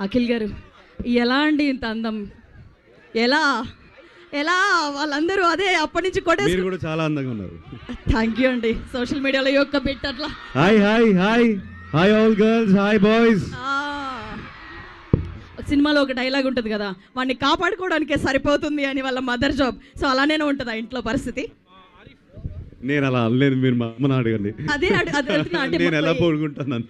అఖిల్ గారు ఎలా అండి ఇంత అందం? ఎలా ఎలా వాళ్ళందరూ అదే అప్పటి నుంచి కొట్టేసి మీరు కూడా చాలా అందంగా ఉన్నారు. థ్యాంక్ యూ అండి. సోషల్ మీడియాలో యొక్క బిట్ అట్లా hi hi hi hi all girls, hi boys. సినిమాలో ఒక డైలాగ్ ఉంటుంది కదా, వాడిని కాపాడుకోవడానికే సరిపోతుంది అని వాళ్ళ మదర్ జాబ్. సో అలానే ఉంటుందా ఇంట్లో పరిస్థితి? నేను అలా అనలేదు, మీరు మా అమ్మని అడగండి. అదే అంటే నేను ఎలా పోడుకుంటున్నాను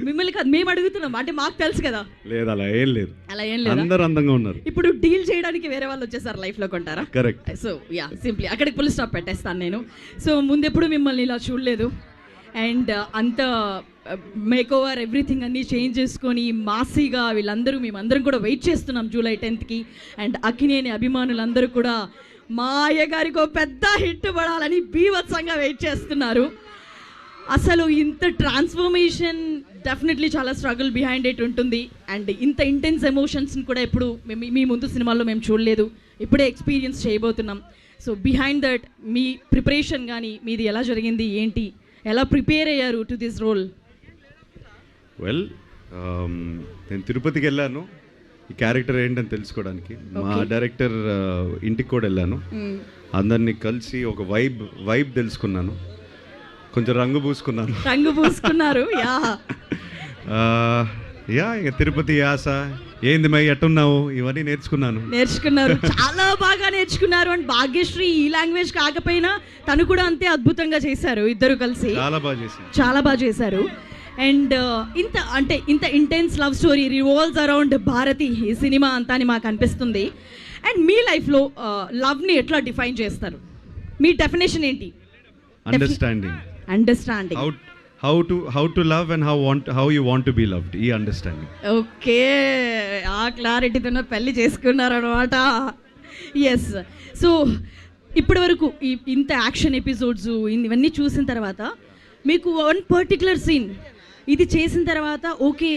మిమ్మల్ని కాదు, మేము అడుగుతున్నాం, అంటే మాకు తెలుసు కదా. లేదు అలా ఏం లేదు, అలా ఏం లేదు, అందరూ అందంగా ఉన్నారు. ఇప్పుడు డీల్ చేయడానికి వేరే వాళ్ళు వచ్చేసారు లైఫ్లో కొంటారా? కరెక్ట్. సో యా సింప్లీ అక్కడికి ఫుల్ స్టాప్ పెట్టేస్తాను నేను. సో ముందెప్పుడు మిమ్మల్ని ఇలా చూడలేదు. అండ్ అంత మేక్ ఓవర్ ఎవ్రీథింగ్ అన్నీ చేంజ్ చేసుకొని మాసీగా వీళ్ళందరూ మేమందరం కూడా వెయిట్ చేస్తున్నాం జూలై 10th. అండ్ అక్కినేని అభిమానులందరూ కూడా మా అయ్యగారికి పెద్ద హిట్ పడాలని బీభత్సంగా వెయిట్ చేస్తున్నారు. అసలు ఇంత ట్రాన్స్ఫర్మేషన్ డెఫినెట్లీ చాలా స్ట్రగుల్ బిహైండ్ ఇట్ ఉంటుంది. అండ్ ఇంత ఇంటెన్స్ ఎమోషన్స్ని కూడా ఎప్పుడు మీ ముందు సినిమాల్లో మేము చూడలేదు, ఇప్పుడే ఎక్స్పీరియన్స్ చేయబోతున్నాం. So behind that me preparation కానీ మీది ఎలా జరిగింది, ఏంటి, ఎలా ప్రిపేర్ అయ్యారు టు దిస్ రోల్? వెల్, నేను తిరుపతికి వెళ్ళాను ఈ క్యారెక్టర్ ఏంటని తెలుసుకోవడానికి. మా డైరెక్టర్ ఇంటికి కూడా వెళ్ళాను, అందరినీ కలిసి ఒక వైబ్ తెలుసుకున్నాను, కొంచెం రంగు పూసుకున్నారు. యా ఇక తిరుపతి యాస ఏంది మై ఎట్టున్నావు ఇవన్నీ నేర్చుకున్నారు. చాలా బాగా నేర్చుకున్నారు. అండ్ భాగ్యశ్రీ ఈ లాంగ్వేజ్ కాకపోయినా తను కూడా అంతే అద్భుతంగా చేశారు. ఇద్దరు కలిసి చాలా బాగా చేశారు. అండ్ ఇంత intense love story revolves around Bharathi ఈ సినిమా అంతా అని మాకు అనిపిస్తుంది. అండ్ మీ లైఫ్లో లవ్ని ఎట్లా డిఫైన్ చేస్తారు? మీ డెఫినేషన్ ఏంటి? Understanding how to love and how you want to be loved, ఈ అండర్స్టాండింగ్. ఓకే, ఆ క్లారిటీతో పెళ్లి చేసుకున్నారనమాట. ఎస్. సో ఇప్పటి వరకు ఇంత యాక్షన్ ఎపిసోడ్స్ ఇవన్నీ చూసిన తర్వాత మీకు వన్ పర్టికులర్ సీన్ ఇది చేసిన తర్వాత ఓకే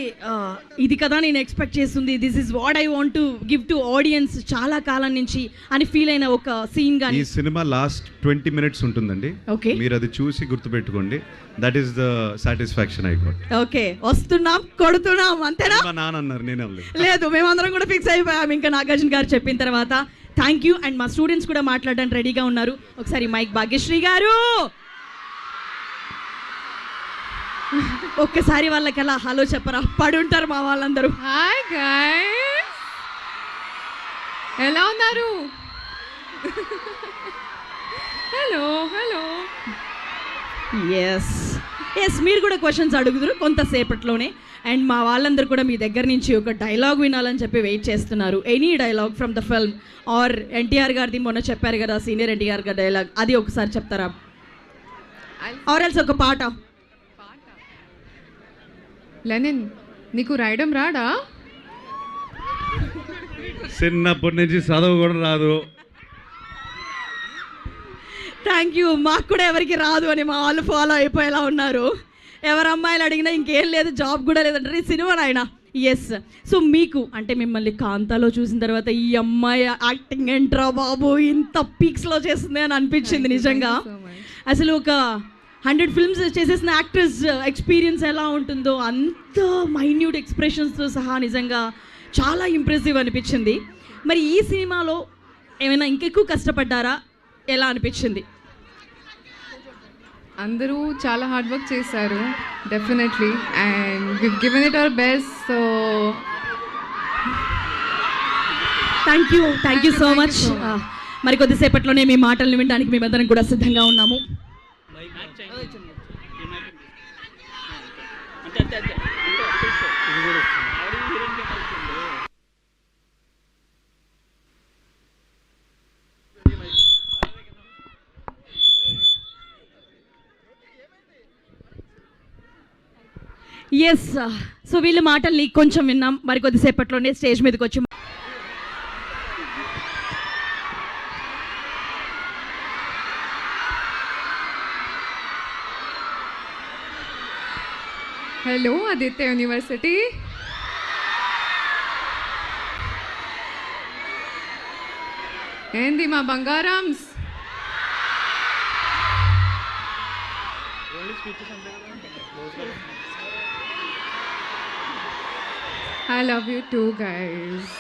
ఇది కదా నేను ఎక్స్పెక్ట్ చేస్తుంది, this is what I want to give to audience చాలా కాలం నుంచి అని ఫీల్ అయిన ఒక సీన్ గాని? ఈ సినిమా లాస్ట్ 20 minutes ఉంటుందండి. ఓకే, మీరు అది చూసి గుర్తుపెట్టుకోండి. That is the satisfaction I got. Okay, వస్తున్నాం కొడుతున్నాం అంతేనా? మా నాన్న అన్నారు, నేను లేదు, మేమందరం కూడా ఫిక్స్ అయిపోయాం ఇంకా నాగార్జున గారు చెప్పిన తర్వాత. Thank you. అండ్ మా స్టూడెంట్స్ కూడా మాట్లాడడానికి రెడీగా ఉన్నారు. ఒకసారి మైక్ భాగ్యశ్రీ గారు ఒక్కసారి వాళ్ళకి ఎలా హలో చెప్పరా, పడుంటారు మా వాళ్ళందరూ. హాయ్ గైస్, ఎలా ఉన్నారు? హలో. ఎస్ మీరు కూడా క్వశ్చన్స్ అడుగుతారు కొంతసేపట్లోనే. అండ్ మా వాళ్ళందరూ కూడా మీ దగ్గర నుంచి ఒక డైలాగ్ వినాలని చెప్పి వెయిట్ చేస్తున్నారు. Any dialogue from the film or NTR గారిది మొన్న చెప్పారు కదా సీనియర్ ఎన్టీఆర్ గారి డైలాగ్, అది ఒకసారి చెప్తారా? ఆర్ ఎల్స్ ఒక పాట. లెనిన్, నీకు రాయడం రాడా? చిన్నప్పటి నుంచి చదువు కూడా రాదు. Thank you. మాకు కూడా ఎవరికి రాదు అని మా వాళ్ళు ఫాలో అయిపోయేలా ఉన్నారు. ఎవరు అమ్మాయిలు అడిగినా ఇంకేం లేదు, జాబ్ కూడా లేదంటారు. ఈ సినిమా నాయన. ఎస్. సో మీకు అంటే మిమ్మల్ని కాంతాలో చూసిన తర్వాత ఈ అమ్మాయి యాక్టింగ్ ఏంట్రా బాబు ఇంత పీక్స్లో చేస్తుంది అని అనిపించింది నిజంగా. అసలు ఒక 100 films చేసేసిన యాక్టర్స్ ఎక్స్పీరియన్స్ ఎలా ఉంటుందో అంత మైన్యూట్ ఎక్స్ప్రెషన్స్తో సహా నిజంగా చాలా ఇంప్రెసివ్ అనిపించింది. మరి ఈ సినిమాలో ఏమైనా ఇంకెక్కువ కష్టపడ్డారా, ఎలా అనిపించింది? అందరూ చాలా హార్డ్ వర్క్ చేశారు definitely, and we've given it our best. So thank you so much. మరి కొద్దిసేపట్లోనే మీ మాటలను వినడానికి మేమందరం కూడా సిద్ధంగా ఉన్నాము. ఎస్. సో వీళ్ళ మాటల్ని కొంచెం విన్నాం. మరి కొద్దిసేపట్లోనే స్టేజ్ మీదకి వచ్చి హలో ఆదిత్య యూనివర్సిటీ. ఏంది మా బంగారామ్స్? I love you too guys.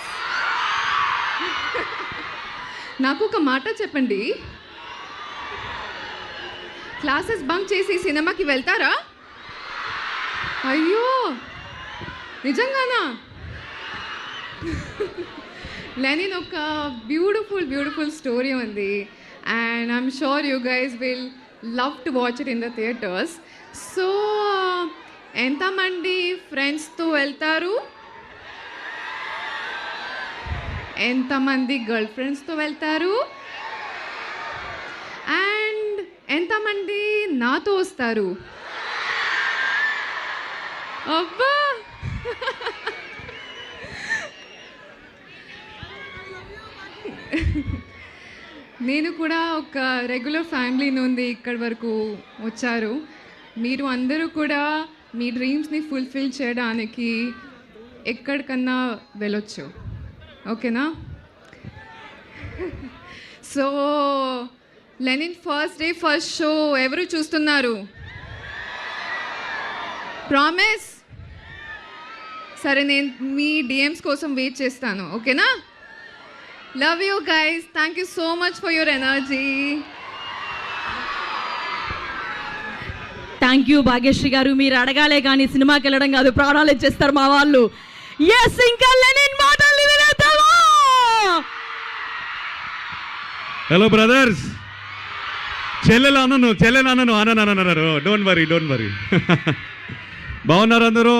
నాకు ఒక మాట చెప్పండి, క్లాసెస్ బంక్ చేసి సినిమాకి వెళ్తారా? అయ్యో నిజంగానా? లెనిన్ ఒక బ్యూటిఫుల్ స్టోరీ ఉంది and I'm sure you guys will love to watch it in the theatres. So ఎంతమంది ఫ్రెండ్స్తో వెళ్తారు? ఎంతమంది గర్ల్ ఫ్రెండ్స్తో వెళ్తారు? అండ్ ఎంతమంది నాతో వస్తారు? అబ్బా నేను కూడా ఒక రెగ్యులర్ ఫ్యామిలీ నుండి ఇక్కడి వరకు వచ్చారు. మీరు అందరూ కూడా మీ డ్రీమ్స్ని ఫుల్ఫిల్ చేయడానికి ఎక్కడికన్నా వెళ్ళొచ్చు, ఓకేనా? So Lenin first day first show ఎవరు చూస్తున్నారు? ప్రామిస్? సరే, నేను మీ డిఎమ్స్ కోసం వెయిట్ చేస్తాను, ఓకేనా? Love you guys. Thank you so much for your energy. Thank you Bhagyashree garu. మీరు అడగాలే కానీ సినిమాకి వెళ్ళడం కాదు, ప్రాణాలు ఇచ్చేస్తారు మా వాళ్ళు. ఎస్, ఇంకా లెనిన్ మాటలు వినేద్దామా? హలో బ్రదర్స్, చెల్లెలు అన్నారు. Don't worry. బాగున్నారు అందరూ?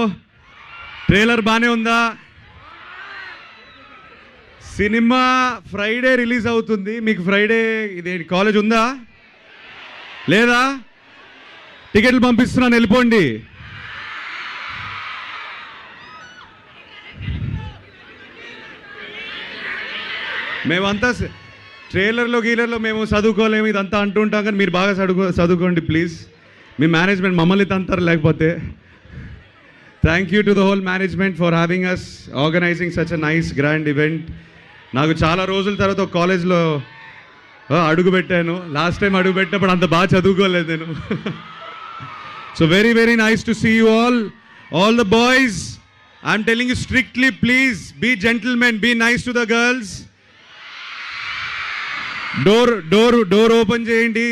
ట్రైలర్ బాగానే ఉందా? సినిమా ఫ్రైడే రిలీజ్ అవుతుంది. మీకు ఫ్రైడే ఇదే కాలేజ్ ఉందా లేదా? టికెట్లు పంపిస్తున్నాను, వెళ్ళిపోండి. మేమంతా ట్రైలర్లో గీలర్లో మేము చదువుకోలేము ఇదంతా అంటుంటాం, కానీ మీరు బాగా చదువుకోండి ప్లీజ్. మీ మేనేజ్మెంట్ మమ్మల్ని తంతారు లేకపోతే. Thank you to the whole management for having us, organizing such a nice grand event. నాకు చాలా రోజుల తర్వాత ఒక కాలేజ్లో అడుగు పెట్టాను. లాస్ట్ టైం అడుగు పెట్టినప్పుడు అంత బాగా చదువుకోలేదు నేను. So very nice to see you all the boys. I'm telling you strictly, please be gentlemen, be nice to the girls. Door open చేయండి,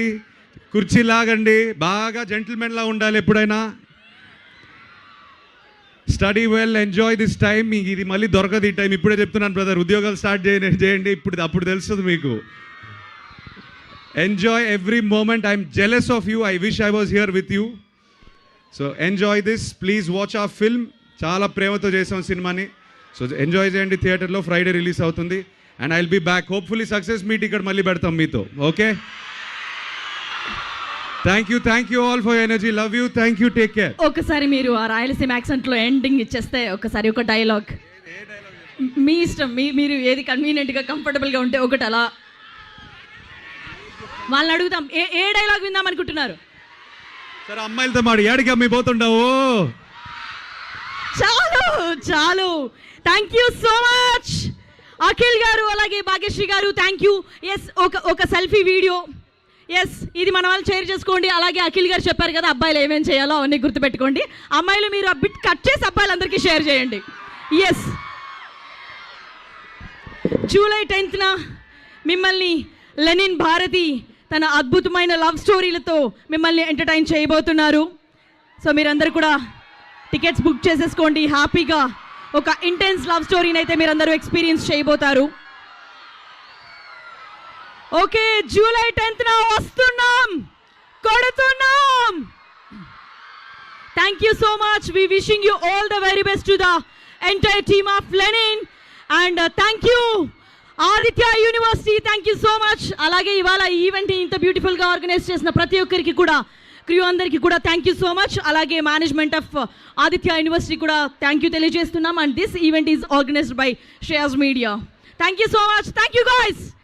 కుర్చీ లాగండి, బాగా జెంటిల్మెన్లా ఉండాలి ఎప్పుడైనా. Study well, enjoy this time. మీకు ఇది మళ్ళీ దొరకదు ఈ టైం. ఇప్పుడే చెప్తున్నాను బ్రదర్, ఉద్యోగాలు స్టార్ట్ చేయండి అప్పుడు తెలుస్తుంది మీకు. Enjoy every moment. I'm jealous of you. I wish I was here with you. So enjoy this, please watch a film. చాలా ప్రేమతో చేసాం సినిమాని. సో ఎంజాయ్ చేయండి. థియేటర్లో ఫ్రైడే రిలీజ్ అవుతుంది. And I will be back. Hopefully success meet ఇక్కడ మళ్ళీ పెడతాం మీతో, okay? Thank you all for energy. Love you. Thank you. Take care. ఒకసారి మీరు ఆ రాయలసీమ యాక్సెంట్లో ఎండింగ్ ఇచ్చేస్తే ఒకసారి ఒక డైలాగ్ మీ ఇష్టం. మీరు ఏది కన్వీనియంట్గా కంఫర్టబుల్గా ఉంటే ఒకటి అలా వాళ్ళని అడుగుతాం. ఏ డైలాగ్ విందాం అనుకుంటున్నారు? సరే, అమ్మాయిలతో మాడు. ఏడికి అమ్మాయి పోతుంటావు? చాలు. Thank you so much Akhil గారు, అలాగే భాగ్యశ్రీ గారు. Thank you. ఎస్, ఒక సెల్ఫీ వీడియో. ఎస్, ఇది మన వాళ్ళు షేర్ చేసుకోండి. అలాగే అఖిల్ గారు చెప్పారు కదా అబ్బాయిలు ఏమేం చేయాలో అవన్నీ గుర్తుపెట్టుకోండి. అమ్మాయిలు మీరు ఆ బిట్ కట్ చేసి అబ్బాయిలందరికీ షేర్ చేయండి. ఎస్, జూలై 10th మిమ్మల్ని లెనిన్ భారతి తన అద్భుతమైన లవ్ స్టోరీలతో మిమ్మల్ని ఎంటర్టైన్ చేయబోతున్నారు. సో మీరందరూ కూడా టికెట్స్ బుక్ చేసేసుకోండి. హ్యాపీగా ఒక ఇంటెన్స్ లవ్ స్టోరీని అయితే మీరందరూ ఎక్స్పీరియన్స్ చేయబోతారు. ఓకే, జూలై 10th వస్తున్నాం, కొడుతున్నాం. Thank you so much. We wishing you all the very best to the entire team of Lenin. And thank you Aditya university. Thank you so much. అలాగే ఇవాళ ఈ ఈవెంట్ని ఇంత బ్యూటిఫుల్గా ఆర్గనైజ్ చేసిన ప్రతి ఒక్కరికి కూడా, క్రూ అందరికీ కూడా థ్యాంక్ యూ సో మచ్. అలాగే మేనేజ్మెంట్ ఆఫ్ ఆదిత్య యూనివర్సిటీ కూడా థ్యాంక్ యూ తెలియజేస్తున్నాం. And this event is organised by Shreyas media. Thank you so much. Thank you guys.